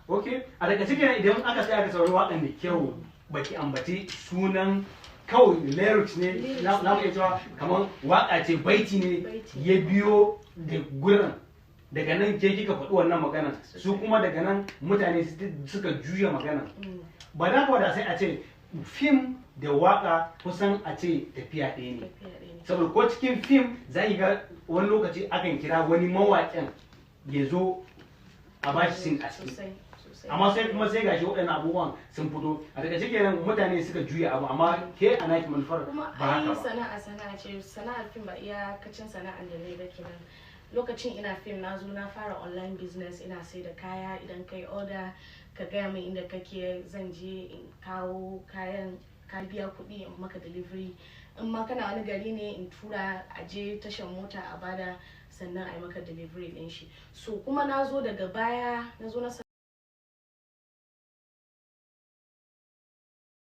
okay a daga cikin idan aka tsaya aka saurari waƙan da kyau baki ambaci sunan kawai lyrics ne na mu iya cewa kamar waƙa ce baiti ne ya biyo da gurin daga nan ke kika faɗi wannan magana su kuma daga nan mutane suka juya magana ba da kawai da sai a ce fim da waƙa kusan a ce tafiya ɗaya ne saboda ko cikin fim za ki ga wani lokaci akan kira wani mawaƙin ya zo a ba shi sin a ciki amma sai kuma sai gashi waɗannan abubuwan sun fito a daga cikin mutane suka juya abu amma ke a naki manufar ba haka ba sana'a ce sana'ar fim ba iyakacin sana'ar da ne ba kenan lokacin ina fim na zo na fara online business ina sai da kaya idan kai order ka gaya min inda kake zan je in kawo kayan ka biya kuɗi in maka delivery in ma kana wani gari ne in tura a je tashar mota a bada sannan a yi maka delivery ɗin shi so kuma na zo daga baya na zo na